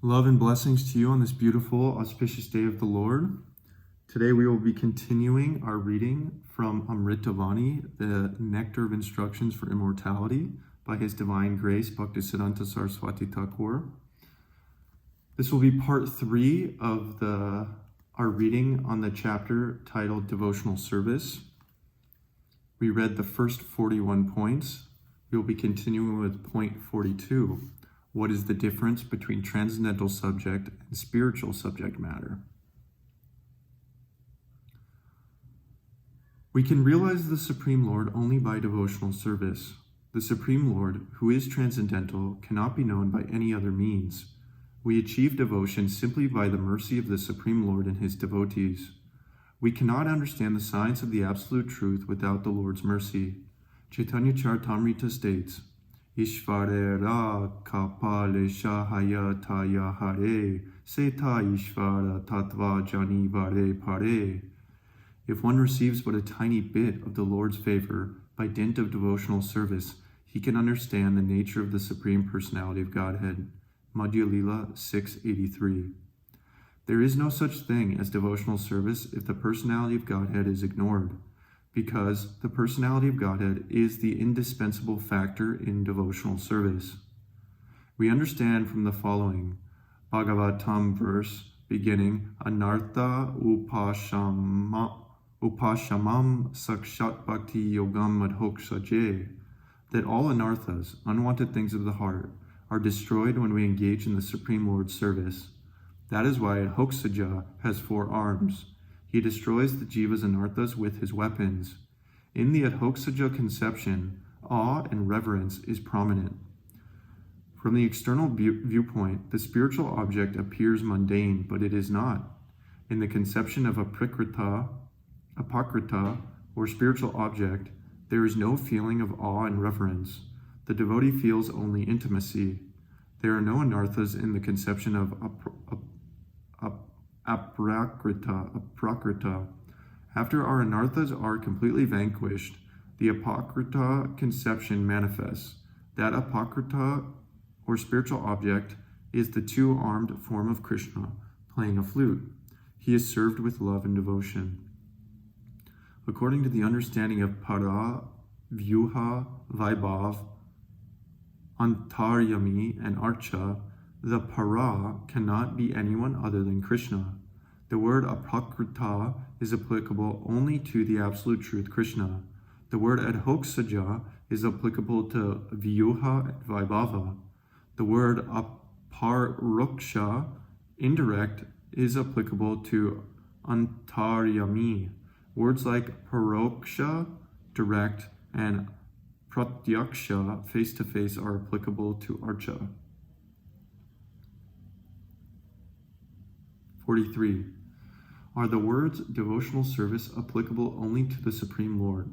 Love and blessings to you on this beautiful, auspicious day of the Lord. Today we will be continuing our reading from Amritavani, the Nectar of Instructions for Immortality, by His Divine Grace, Bhaktisiddhanta Sarasvati Thakura. This will be part 3 of our reading on the chapter titled Devotional Service. We read the first 41 points. We will be continuing with point 42. What is the difference between transcendental subject and spiritual subject matter? We can realize the Supreme Lord only by devotional service. The Supreme Lord, who is transcendental, cannot be known by any other means. We achieve devotion simply by the mercy of the Supreme Lord and His devotees. We cannot understand the science of the Absolute Truth without the Lord's mercy. Chaitanya Charitamrita states, Ishvarera kapale shahaya taya hare, seta ishvara tattva jani vare pare. If one receives but a tiny bit of the Lord's favor by dint of devotional service, he can understand the nature of the Supreme Personality of Godhead. Madhya Lila 683. There is no such thing as devotional service if the Personality of Godhead is ignored, because the Personality of Godhead is the indispensable factor in devotional service. We understand from the following Bhagavatam verse beginning Anartha upashamam sakshat bhakti yogam madhoksaje, that all anarthas, unwanted things of the heart, are destroyed when we engage in the Supreme Lord's service. That is why Adhoksaja has 4 arms. He destroys the jivas and anarthas with his weapons. In the Adhoksaja conception, awe and reverence is prominent. From the external viewpoint, the spiritual object appears mundane, but it is not. In the conception of apakrita, or spiritual object, there is no feeling of awe and reverence. The devotee feels only intimacy. There are no anarthas in the conception of aprakrita. After our anarthas are completely vanquished, the apakrita conception manifests. That apakrita, or spiritual object, is the 2-armed form of Krishna, playing a flute. He is served with love and devotion. According to the understanding of para, vyuha, vaibhav, antaryami, and archa, the para cannot be anyone other than Krishna. The word apakrita is applicable only to the Absolute Truth Krishna. The word adhoksaja is applicable to vyuha and vaibhava. The word aparoksha, indirect, is applicable to antaryami. Words like paroksha, direct, and pratyaksha, face-to-face, are applicable to archa. 43. Are the words devotional service applicable only to the Supreme Lord?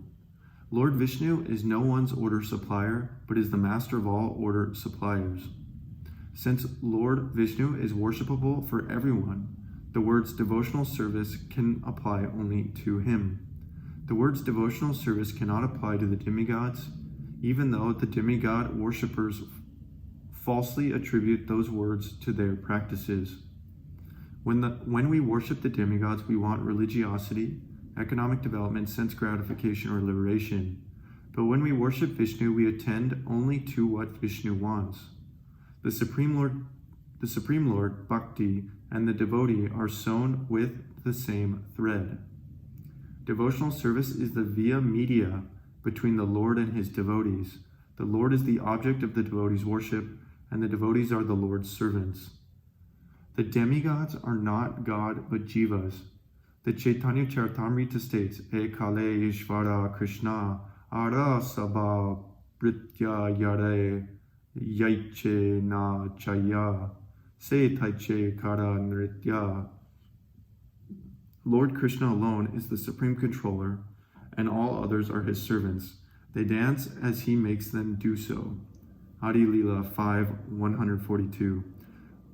Lord Vishnu is no one's order supplier, but is the master of all order suppliers. Since Lord Vishnu is worshipable for everyone, the words devotional service can apply only to him. The words devotional service cannot apply to the demigods, even though the demigod worshippers falsely attribute those words to their practices. When we worship the demigods, we want religiosity, economic development, sense gratification, or liberation. But when we worship Vishnu, we attend only to what Vishnu wants. The Supreme Lord, Bhakti, and the devotee are sewn with the same thread. Devotional service is the via media between the Lord and his devotees. The Lord is the object of the devotees' worship, and the devotees are the Lord's servants. The demigods are not God, but jivas. The Chaitanya Charitamrita states, Ekale Ishvara Krishna, Ara Sabha Britya Yare Yaiche Na Chaya, Se Taiche Kara Nritya. Lord Krishna alone is the supreme controller, and all others are his servants. They dance as he makes them do so. Adi Lila 5:142.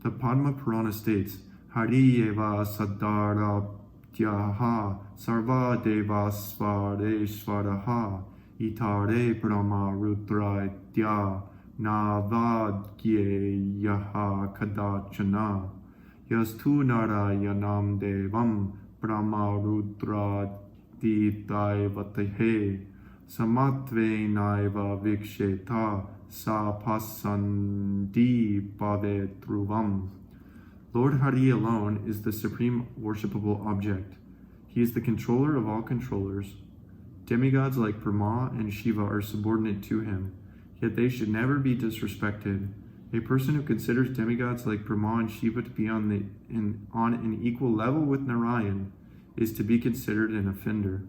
The Padma Purana states, Hari eva sadara tyaha sarva deva svareshvaraha itare brahma rudra dya navadgye yaha kadachana yastu narayanam devam brahma rudra ditaivatehe samatve naiva viksheta sapasandi bhave dhruvam. Lord Hari alone is the supreme worshipable object. He is the controller of all controllers. Demigods like Brahma and Shiva are subordinate to him, yet they should never be disrespected. A person who considers demigods like Brahma and Shiva to be on an equal level with Narayan is to be considered an offender.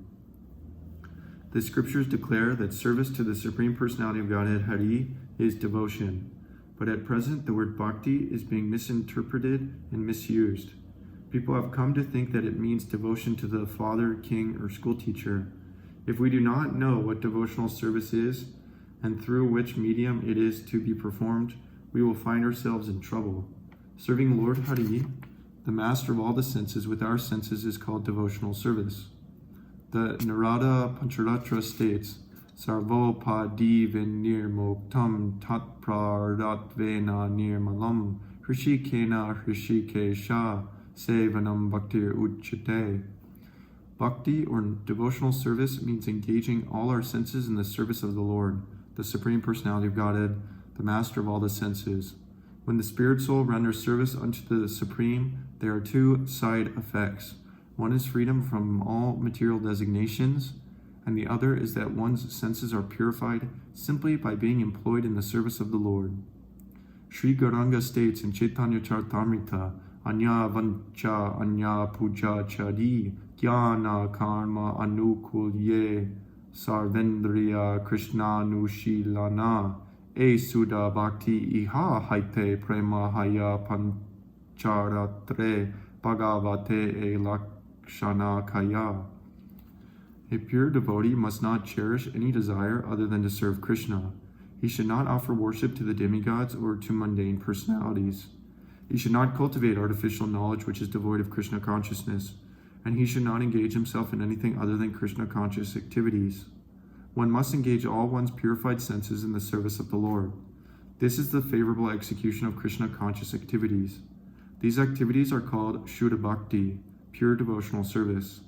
The scriptures declare that service to the Supreme Personality of Godhead Hari is devotion, but at present the word bhakti is being misinterpreted and misused. People have come to think that it means devotion to the father, king, or school teacher. If we do not know what devotional service is, and through which medium it is to be performed, we will find ourselves in trouble. Serving Lord Hari, the master of all the senses, with our senses is called devotional service. The Narada Pancharatra states, Sarvopadi Venirmoktam Tat Praratvena Nirmalam Hrishikena Hrishikesha Sevanam Bhaktir Uchate. Bhakti, or devotional service, means engaging all our senses in the service of the Lord, the Supreme Personality of Godhead, the master of all the senses. When the spirit soul renders service unto the Supreme, there are two side effects. One is freedom from all material designations, and the other is that one's senses are purified simply by being employed in the service of the Lord. Sri Gauranga states in Chaitanya Charitamrita, Anya Vancha Anya Puja Chadi Jnana Karma Anukulye Sarvendriya Krishnanushilana E Suda Bhakti Iha Haite Prema Haya Pancharatre Bhagavate E Lakshana Kaya. A pure devotee must not cherish any desire other than to serve Krishna. He should not offer worship to the demigods or to mundane personalities. He should not cultivate artificial knowledge which is devoid of Krishna consciousness, and he should not engage himself in anything other than Krishna conscious activities. One must engage all one's purified senses in the service of the Lord. This is the favorable execution of Krishna conscious activities. These activities are called Shuddha Bhakti, pure devotional service.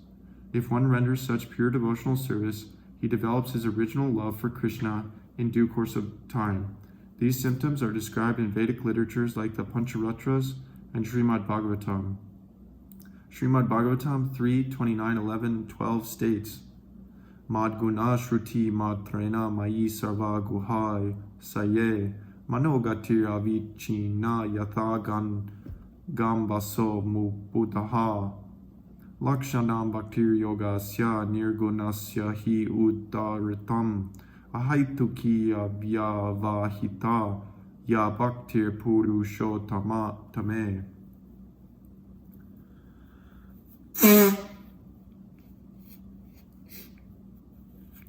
If one renders such pure devotional service, he develops his original love for Krishna in due course of time. These symptoms are described in Vedic literatures like the Pancharatras and Srimad Bhagavatam. Srimad Bhagavatam 3:29-11-12 states, Madguna Shruti Matrena Mayi Sarva Guhai Saye Manogatir Avichina Yathagan Gambaso Muputaha Lakshanam Bhaktir Yogasya Nirgunasya Hi Uddaritam Ahaitukiya Vyavahita Ya Bhaktir Purushotama Tame.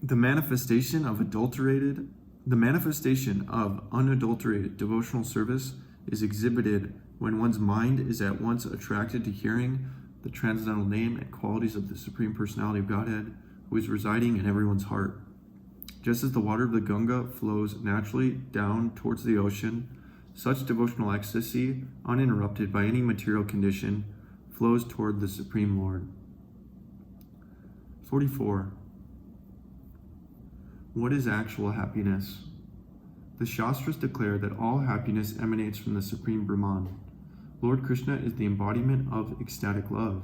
The manifestation of unadulterated devotional service is exhibited when one's mind is at once attracted to hearing the transcendental name and qualities of the Supreme Personality of Godhead, who is residing in everyone's heart. Just as the water of the Ganga flows naturally down towards the ocean, such devotional ecstasy, uninterrupted by any material condition, flows toward the Supreme Lord. 44. What is actual happiness? The Shastras declare that all happiness emanates from the Supreme Brahman. Lord Krishna is the embodiment of ecstatic love.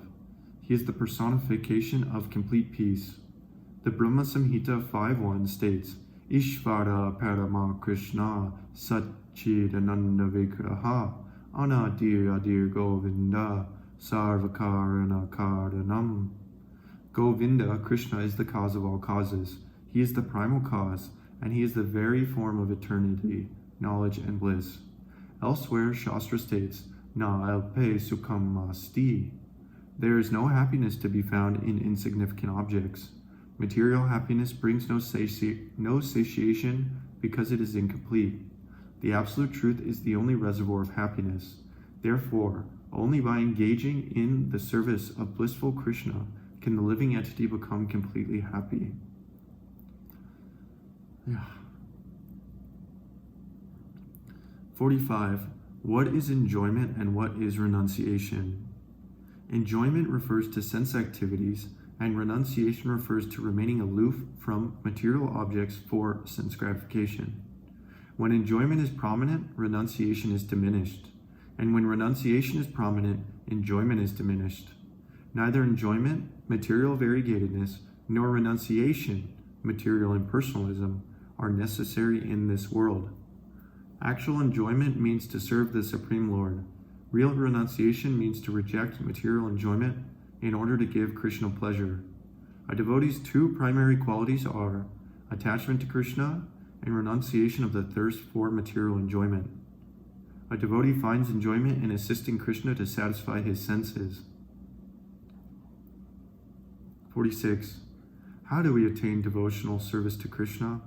He is the personification of complete peace. The Brahma Samhita 5.1 states, Ishvara Parama Krishna Satchidananda Vigraha Anadir Adir Govinda Sarvakarana Karanam. Govinda, Krishna, is the cause of all causes. He is the primal cause, and he is the very form of eternity, knowledge, and bliss. Elsewhere, Shastra states, Na alpe sukham asti. There is no happiness to be found in insignificant objects. Material happiness brings no satiation because it is incomplete. The absolute truth is the only reservoir of happiness. Therefore, only by engaging in the service of blissful Krishna can the living entity become completely happy. 45. What is enjoyment and what is renunciation? Enjoyment refers to sense activities, and renunciation refers to remaining aloof from material objects for sense gratification. When enjoyment is prominent, renunciation is diminished. And when renunciation is prominent, enjoyment is diminished. Neither enjoyment, material variegatedness, nor renunciation, material impersonalism, are necessary in this world. Actual enjoyment means to serve the Supreme Lord. Real renunciation means to reject material enjoyment in order to give Krishna pleasure. A devotee's two primary qualities are attachment to Krishna and renunciation of the thirst for material enjoyment. A devotee finds enjoyment in assisting Krishna to satisfy his senses. 46. How do we attain devotional service to Krishna?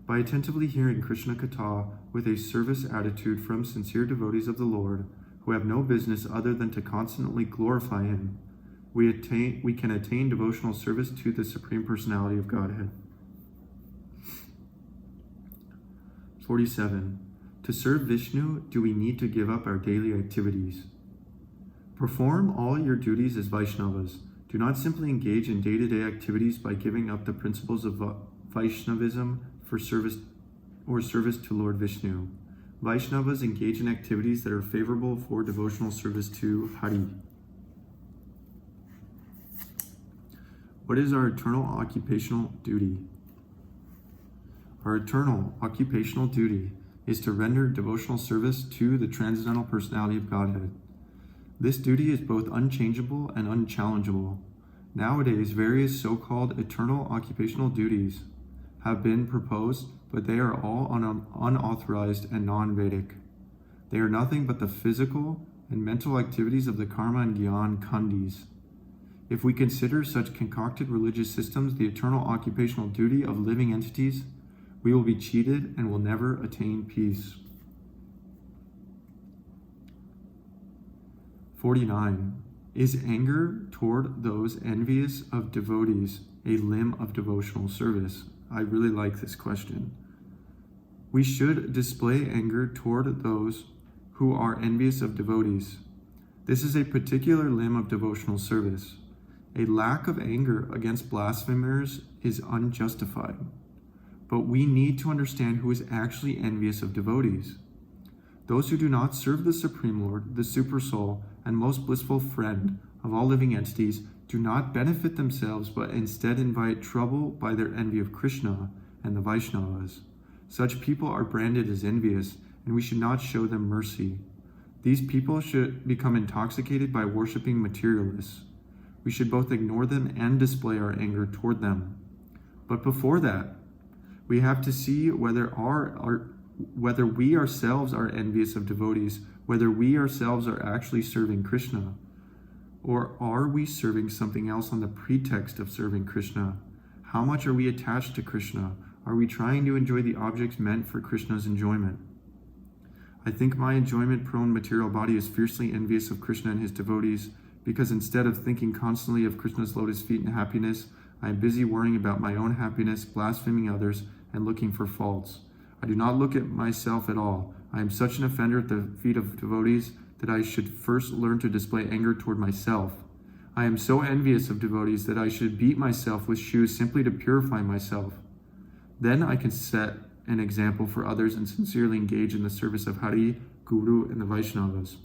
By attentively hearing Krishna Katha with a service attitude from sincere devotees of the Lord, who have no business other than to constantly glorify Him, we can attain devotional service to the Supreme Personality of Godhead. 47. To serve Vishnu, do we need to give up our daily activities? Perform all your duties as Vaishnavas. Do not simply engage in day-to-day activities by giving up the principles of Vaishnavism for service to Lord Vishnu. Vaishnavas engage in activities that are favorable for devotional service to Hari. What is our eternal occupational duty? Our eternal occupational duty is to render devotional service to the Transcendental Personality of Godhead. This duty is both unchangeable and unchallengeable. Nowadays, various so-called eternal occupational duties have been proposed, but they are all unauthorized and non-Vedic. They are nothing but the physical and mental activities of the karma and gyan khandis. If we consider such concocted religious systems the eternal occupational duty of living entities, we will be cheated and will never attain peace. 49. Is anger toward those envious of devotees a limb of devotional service? I really like this question. We should display anger toward those who are envious of devotees. This is a particular limb of devotional service. A lack of anger against blasphemers is unjustified. But we need to understand who is actually envious of devotees. Those who do not serve the Supreme Lord, the Supersoul, and most blissful friend of all living entities, do not benefit themselves, but instead invite trouble by their envy of Krishna and the Vaishnavas. Such people are branded as envious, and we should not show them mercy. These people should become intoxicated by worshiping materialists. We should both ignore them and display our anger toward them. But before that, we have to see whether we ourselves are envious of devotees, whether we ourselves are actually serving Krishna, or are we serving something else on the pretext of serving Krishna? How much are we attached to Krishna? Are we trying to enjoy the objects meant for Krishna's enjoyment? I think my enjoyment-prone material body is fiercely envious of Krishna and his devotees, because instead of thinking constantly of Krishna's lotus feet and happiness, I am busy worrying about my own happiness, blaspheming others, and looking for faults. I do not look at myself at all. I am such an offender at the feet of devotees that I should first learn to display anger toward myself. I am so envious of devotees that I should beat myself with shoes simply to purify myself. Then I can set an example for others and sincerely engage in the service of Hari, Guru, and the Vaishnavas.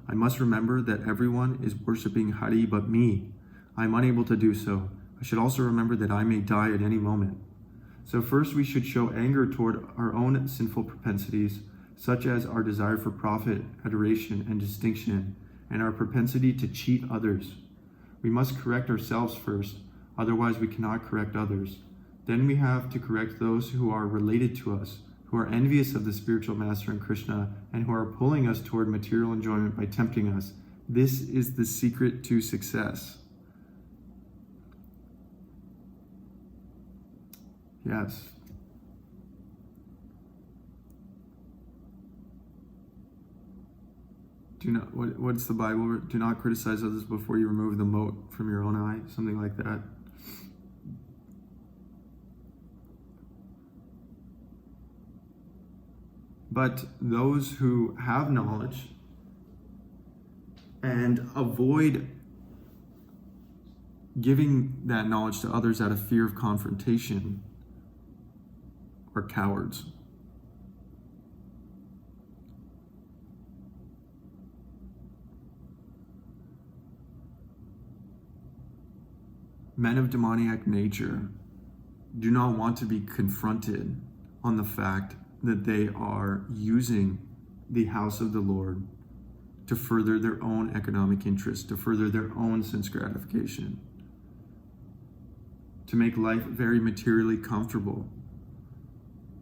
I must remember that everyone is worshipping Hari but me. I am unable to do so. I should also remember that I may die at any moment. So first we should show anger toward our own sinful propensities, such as our desire for profit, adoration, and distinction, and our propensity to cheat others. We must correct ourselves first, otherwise we cannot correct others. Then we have to correct those who are related to us, who are envious of the spiritual master and Krishna, and who are pulling us toward material enjoyment by tempting us. This is the secret to success. Yes. Do not, what's the Bible? Do not criticize others before you remove the mote from your own eye. Something like that. But those who have knowledge and avoid giving that knowledge to others out of fear of confrontation are cowards. Men of demoniac nature do not want to be confronted on the fact that they are using the house of the Lord to further their own economic interests, to further their own sense gratification, to make life very materially comfortable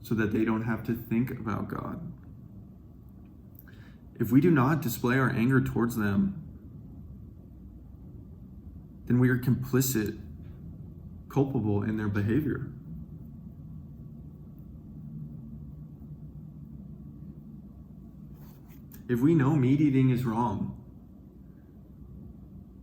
so that they don't have to think about God. If we do not display our anger towards them, then we are complicit, culpable in their behavior. If we know meat eating is wrong,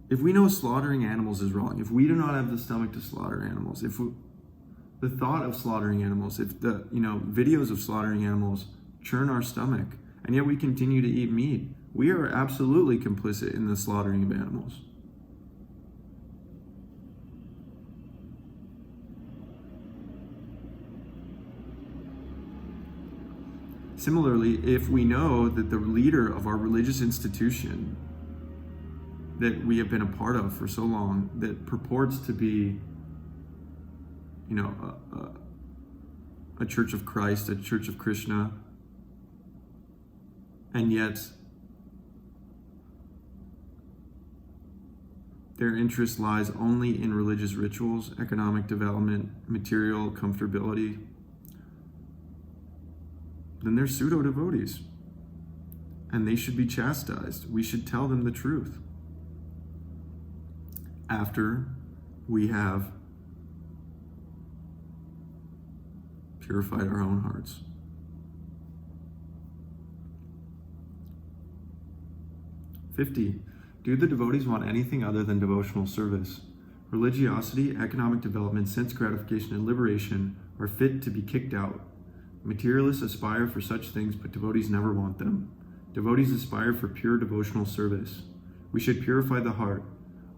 if we know slaughtering animals is wrong, if we do not have the stomach to slaughter animals, the thought of slaughtering animals, if the videos of slaughtering animals churn our stomach, and yet we continue to eat meat, we are absolutely complicit in the slaughtering of animals. Similarly, if we know that the leader of our religious institution that we have been a part of for so long, that purports to be, a church of Christ, a church of Krishna, and yet their interest lies only in religious rituals, economic development, material comfortability, then they're pseudo-devotees, and they should be chastised. We should tell them the truth after we have purified our own hearts. "50. Do the devotees want anything other than devotional service? Religiosity, economic development, sense gratification, and liberation are fit to be kicked out. Materialists aspire for such things, but devotees never want them. Devotees aspire for pure devotional service. We should purify the heart,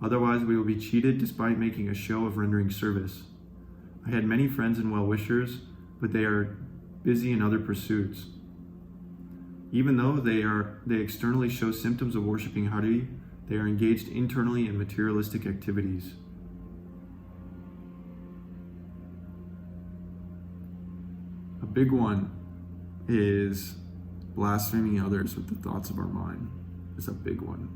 otherwise we will be cheated despite making a show of rendering service. I had many friends and well-wishers, but they are busy in other pursuits. Even though they externally show symptoms of worshiping Hari, they are engaged internally in materialistic activities. A big one is blaspheming others with the thoughts of our mind. It's a big one.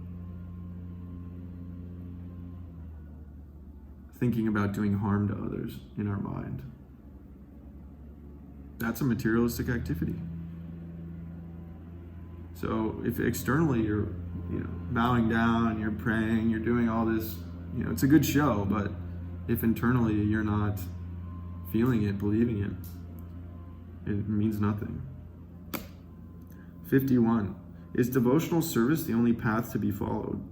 Thinking about doing harm to others in our mind. That's a materialistic activity. So if externally you're bowing down, you're praying, you're doing all this, it's a good show, but if internally you're not feeling it, believing it, it means nothing. 51. Is devotional service the only path to be followed?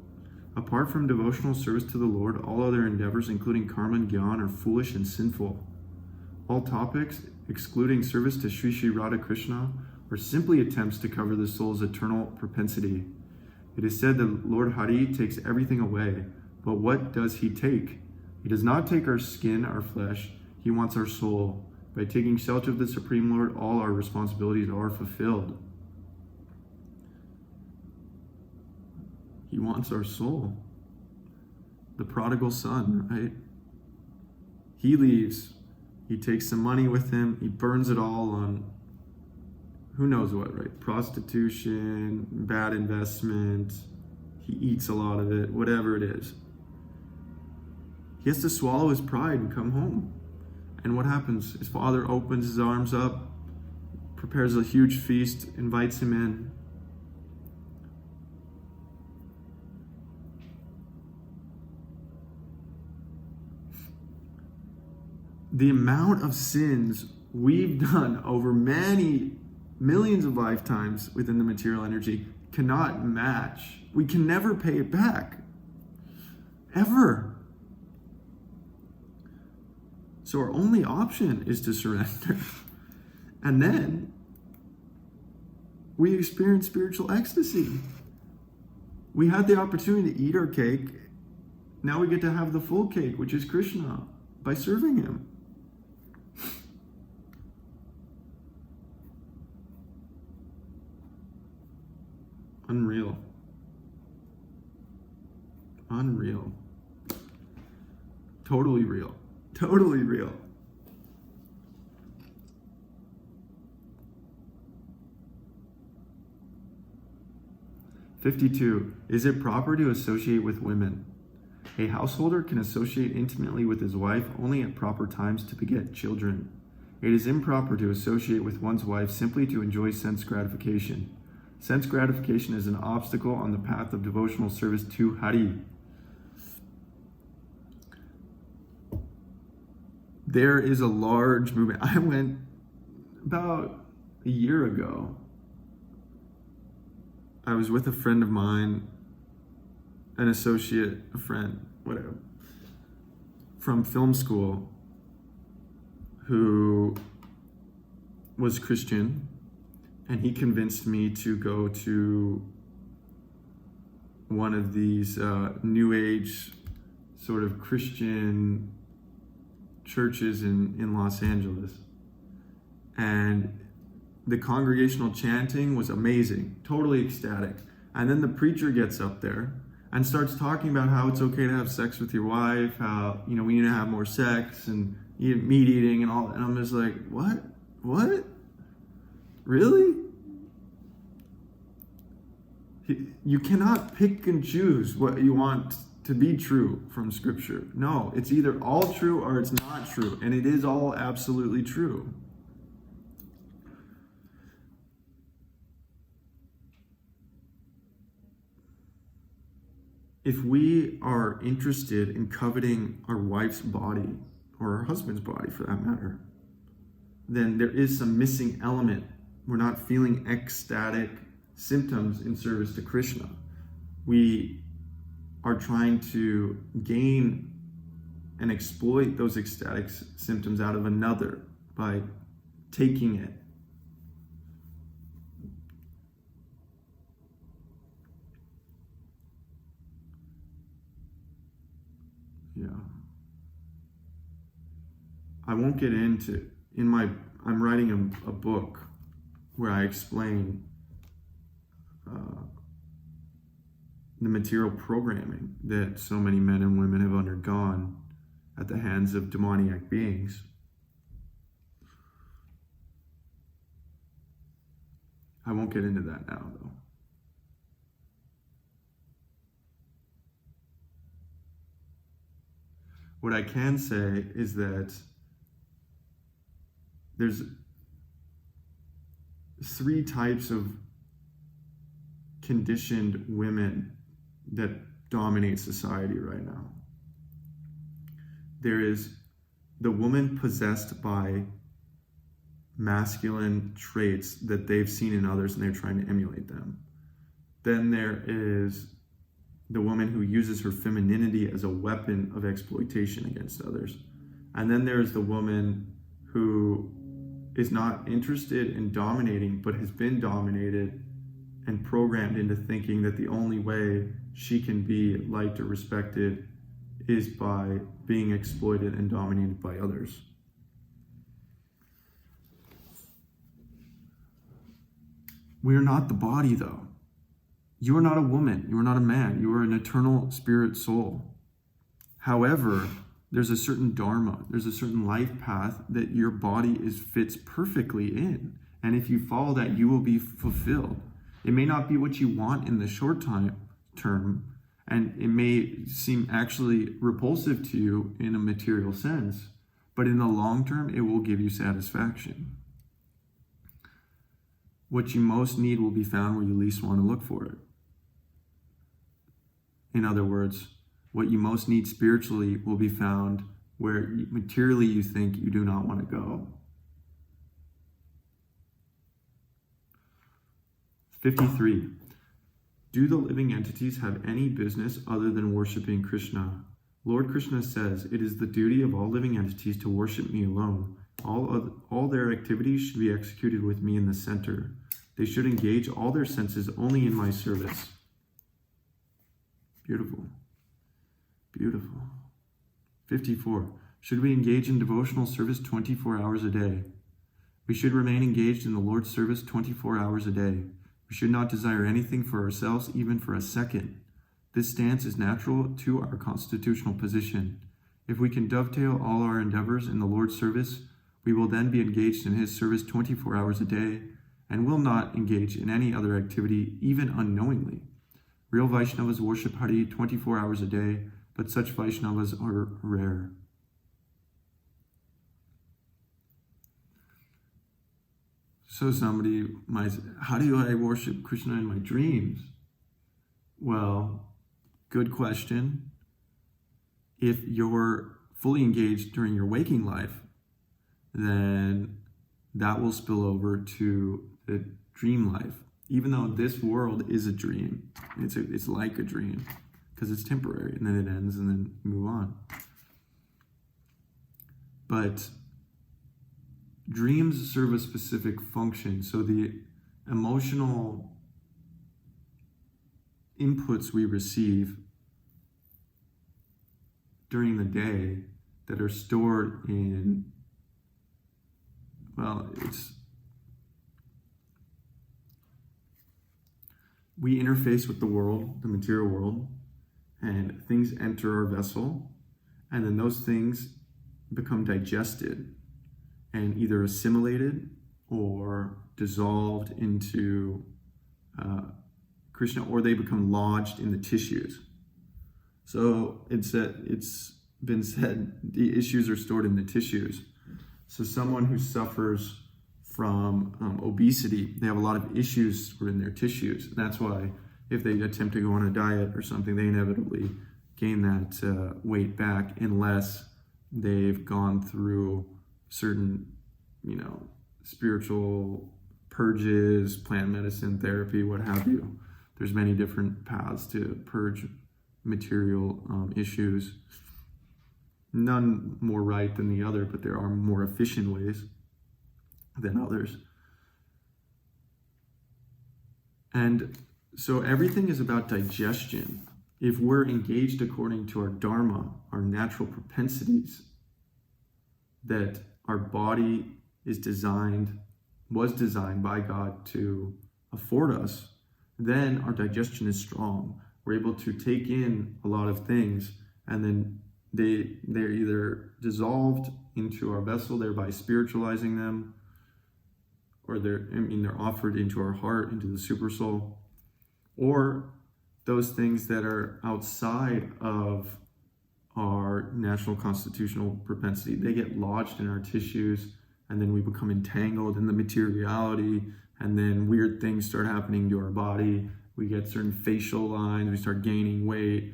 Apart from devotional service to the Lord, all other endeavors, including karma and gyan, are foolish and sinful. All topics, excluding service to Sri Sri Radha Krishna, are simply attempts to cover the soul's eternal propensity. It is said that Lord Hari takes everything away, but what does he take? He does not take our skin, our flesh, he wants our soul. By taking shelter of the Supreme Lord, all our responsibilities are fulfilled. He wants our soul. The prodigal son, right? He leaves. He takes some money with him. He burns it all on who knows what, right? Prostitution, bad investment. He eats a lot of it, whatever it is. He has to swallow his pride and come home. And what happens? His father opens his arms up, prepares a huge feast, invites him in. The amount of sins we've done over many millions of lifetimes within the material energy cannot match. We can never pay it back. Ever. So our only option is to surrender. And then we experience spiritual ecstasy. We had the opportunity to eat our cake. Now we get to have the full cake, which is Krishna, by serving him. Unreal. Unreal. Totally real. Totally real. "52. Is it proper to associate with women? A householder can associate intimately with his wife only at proper times to beget children. It is improper to associate with one's wife simply to enjoy sense gratification. Sense gratification is an obstacle on the path of devotional service to Hari." There is a large movement. I went about a year ago. I was with a friend of mine, an associate, a friend, whatever, from film school, who was Christian, and he convinced me to go to one of these New Age sort of Christian churches in Los Angeles. And the congregational chanting was amazing, totally ecstatic. And then the preacher gets up there and starts talking about how it's okay to have sex with your wife, how, we need to have more sex and meat eating and all that. And I'm just like, what? What? Really? You cannot pick and choose what you want to be true from Scripture. No, it's either all true or it's not true. And it is all absolutely true. If we are interested in coveting our wife's body, or our husband's body for that matter, then there is some missing element. We're not feeling ecstatic symptoms in service to Krishna. We are trying to gain and exploit those ecstatic symptoms out of another by taking it. Yeah. I won't get into, I'm writing a book where I explain the material programming that so many men and women have undergone at the hands of demoniac beings. I won't get into that now, though. What I can say is that there's 3 types of conditioned women that dominate society right now. There is the woman possessed by masculine traits that they've seen in others and they're trying to emulate them. Then there is the woman who uses her femininity as a weapon of exploitation against others. And then there's the woman who is not interested in dominating, but has been dominated and programmed into thinking that the only way she can be liked or respected is by being exploited and dominated by others. We are not the body, though. You are not a woman. You are not a man. You are an eternal spirit soul. However, there's a certain dharma. There's a certain life path that your body fits perfectly in. And if you follow that, you will be fulfilled. It may not be what you want in the short term, and it may seem actually repulsive to you in a material sense, but in the long term, it will give you satisfaction. What you most need will be found where you least want to look for it. In other words, what you most need spiritually will be found where materially you think you do not want to go. 53. Do the living entities have any business other than worshiping Krishna? Lord Krishna says, "It is the duty of all living entities to worship me alone. All their activities should be executed with me in the center. They should engage all their senses only in my service. Beautiful. Beautiful. 54. Should we engage in devotional service 24 hours a day? We should remain engaged in the Lord's service 24 hours a day. We should not desire anything for ourselves, even for a second. This stance is natural to our constitutional position. If we can dovetail all our endeavors in the Lord's service, we will then be engaged in his service 24 hours a day, and will not engage in any other activity, even unknowingly. Real Vaishnavas worship Hari 24 hours a day, but such Vaishnavas are rare. So somebody might say, how do I worship Krishna in my dreams? Well, good question. If you're fully engaged during your waking life, then that will spill over to the dream life. Even though this world is a dream, it's like a dream, because it's temporary, and then it ends, and then you move on. But dreams serve a specific function. So the emotional inputs we receive during the day that are stored in, we interface with the world, the material world, and things enter our vessel, and then those things become digested and either assimilated or dissolved into Krishna, or they become lodged in the tissues. So it's been said the issues are stored in the tissues. So someone who suffers from obesity, they have a lot of issues stored in their tissues. And that's why if they attempt to go on a diet or something, they inevitably gain that weight back, unless they've gone through certain, spiritual purges, plant medicine, therapy, what have you. There's many different paths to purge material issues. None more right than the other, but there are more efficient ways than others. And so everything is about digestion. If we're engaged according to our dharma, our natural propensities, that our body was designed by God to afford us, then our digestion is strong. We're able to take in a lot of things, and then they're either dissolved into our vessel, thereby spiritualizing them, or they're offered into our heart, into the super soul, or those things that are outside of our natural constitutional propensity, they get lodged in our tissues, and then we become entangled in the materiality, and then weird things start happening to our body. We get certain facial lines, we start gaining weight,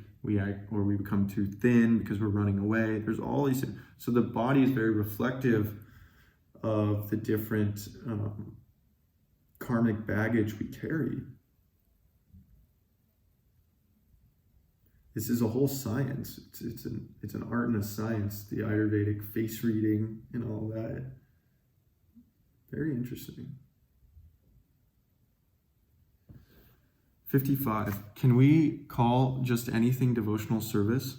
or we become too thin because we're running away. There's all these things. So the body is very reflective of the different karmic baggage we carry. This is a whole science. It's an art and a science, the Ayurvedic face reading and all that. Very interesting. 55. Can we call just anything devotional service?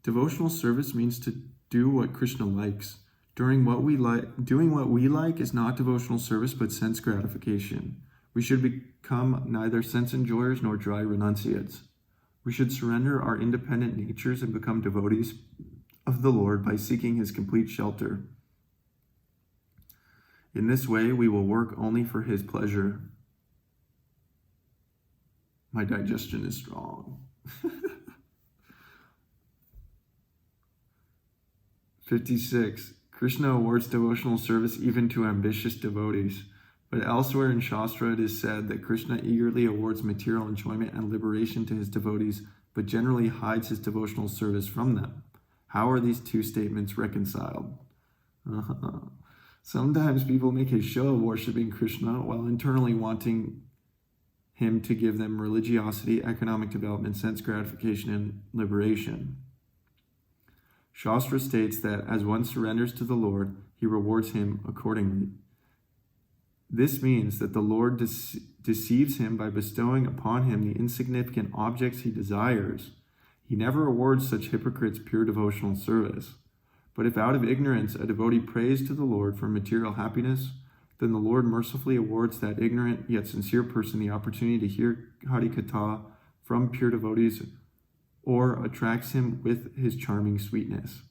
Devotional service means to do what Krishna likes. Doing what we like is not devotional service, but sense gratification. We should become neither sense enjoyers nor dry renunciates. We should surrender our independent natures and become devotees of the Lord by seeking his complete shelter. In this way, we will work only for his pleasure. My digestion is strong. 56. Krishna awards devotional service even to ambitious devotees. But elsewhere in Shastra, it is said that Krishna eagerly awards material enjoyment and liberation to his devotees, but generally hides his devotional service from them. How are these two statements reconciled? Sometimes people make a show of worshiping Krishna while internally wanting him to give them religiosity, economic development, sense gratification, and liberation. Shastra states that as one surrenders to the Lord, he rewards him accordingly. This means that the Lord deceives him by bestowing upon him the insignificant objects he desires. He never awards such hypocrites pure devotional service. But if out of ignorance a devotee prays to the Lord for material happiness, then the Lord mercifully awards that ignorant yet sincere person the opportunity to hear Harikatha from pure devotees, or attracts him with his charming sweetness.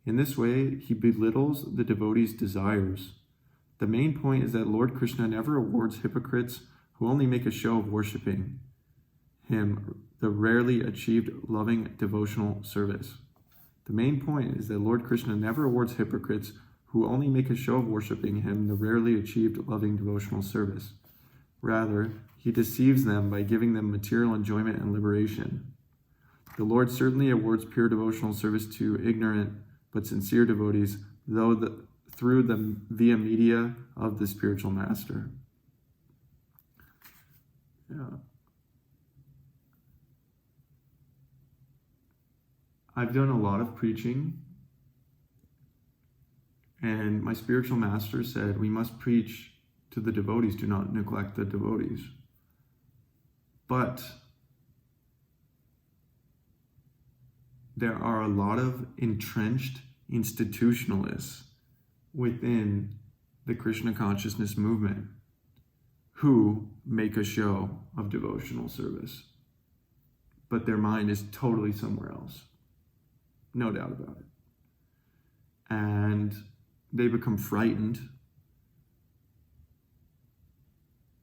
In this way, he belittles the devotee's desires. The main point is that Lord Krishna never awards hypocrites who only make a show of worshipping him the rarely achieved loving devotional service. The main point is that Lord Krishna never awards hypocrites who only make a show of worshipping him the rarely achieved loving devotional service. Rather, he deceives them by giving them material enjoyment and liberation. The Lord certainly awards pure devotional service to ignorant but sincere devotees, through the via media of the spiritual master. I've done a lot of preaching, and my spiritual master said we must preach to the devotees, do not neglect the devotees. But there are a lot of entrenched institutionalists within the Krishna consciousness movement who make a show of devotional service, but their mind is totally somewhere else. No doubt about it. And they become frightened.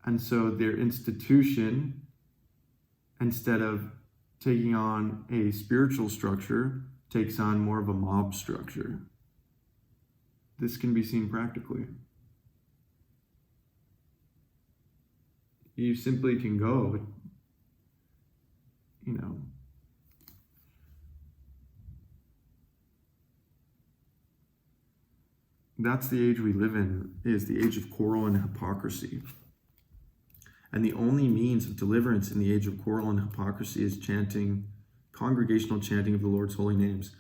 And so their institution, instead of taking on a spiritual structure, takes on more of a mob structure. This can be seen practically. You simply can go, that's the age we live in, is the age of quarrel and hypocrisy. And the only means of deliverance in the age of quarrel and hypocrisy is congregational chanting of the Lord's holy names.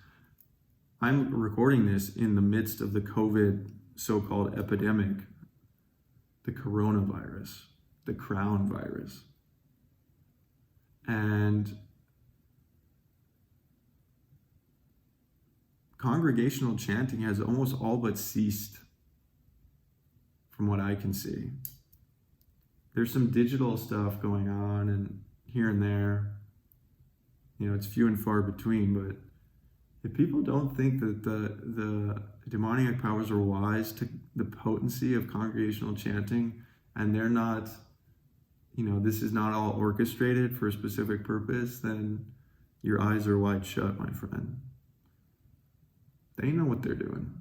I'm recording this in the midst of the COVID so-called epidemic, the coronavirus, the crown virus. And congregational chanting has almost all but ceased from what I can see. There's some digital stuff going on and here and there. It's few and far between, but if people don't think that the demoniac powers are wise to the potency of congregational chanting, and they're not, this is not all orchestrated for a specific purpose, then your eyes are wide shut, my friend. They know what they're doing.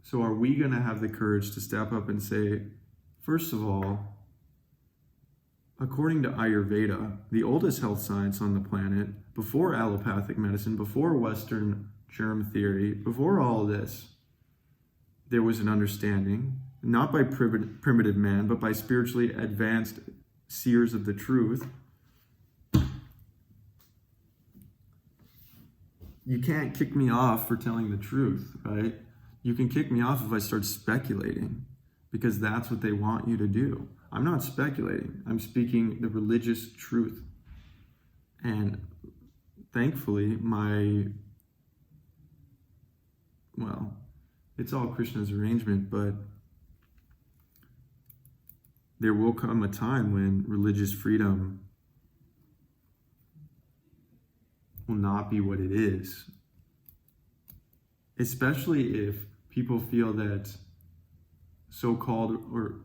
So are we going to have the courage to step up and say, first of all, according to Ayurveda, the oldest health science on the planet, before allopathic medicine, before Western germ theory, before all this, there was an understanding, not by primitive man, but by spiritually advanced seers of the truth. You can't kick me off for telling the truth, right? You can kick me off if I start speculating, because that's what they want you to do. I'm not speculating. I'm speaking the religious truth. And thankfully, it's all Krishna's arrangement, but there will come a time when religious freedom will not be what it is. Especially if people feel that so-called, or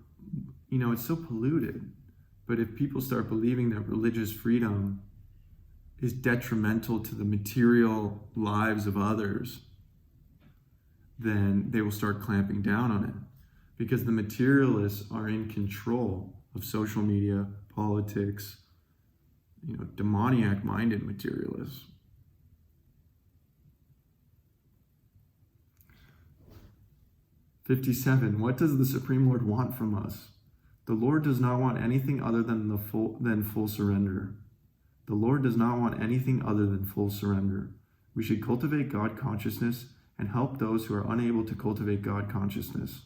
it's so polluted. But if people start believing that religious freedom is detrimental to the material lives of others, then they will start clamping down on it. Because the materialists are in control of social media, politics, demoniac-minded materialists. "57. What does the Supreme Lord want from us? The Lord does not want anything other than full surrender. The Lord does not want anything other than full surrender. We should cultivate God consciousness and help those who are unable to cultivate God consciousness.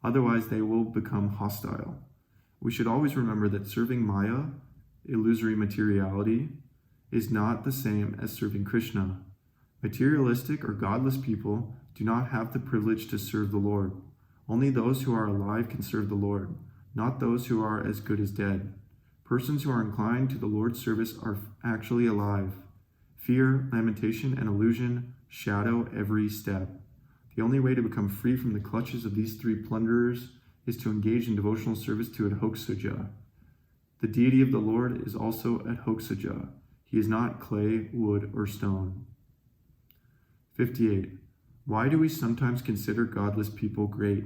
Otherwise, they will become hostile. We should always remember that serving Maya, illusory materiality, is not the same as serving Krishna. Materialistic or godless people do not have the privilege to serve the Lord. Only those who are alive can serve the Lord, not those who are as good as dead. Persons who are inclined to the Lord's service are actually alive. Fear, lamentation, and illusion shadow every step. The only way to become free from the clutches of these three plunderers is to engage in devotional service to Adhoksaja. The deity of the Lord is also Adhoksaja. He is not clay, wood, or stone. 58. Why do we sometimes consider godless people great?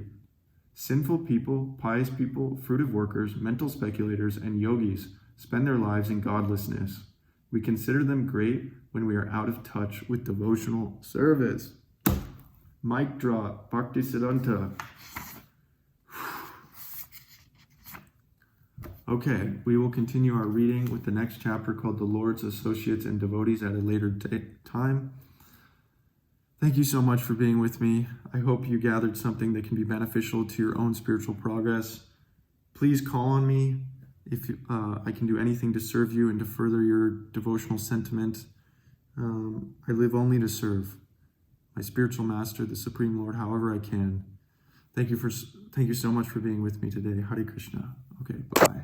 Sinful people, pious people, fruitive workers, mental speculators, and yogis spend their lives in godlessness. We consider them great when we are out of touch with devotional service. Mic drop. Bhaktisiddhanta. Okay, we will continue our reading with the next chapter called The Lord's Associates and Devotees at a later time. Thank you so much for being with me. I hope you gathered something that can be beneficial to your own spiritual progress. Please call on me if I can do anything to serve you and to further your devotional sentiment. I live only to serve my spiritual master, the Supreme Lord, however I can. Thank you so much for being with me today. Hare Krishna. Okay, bye.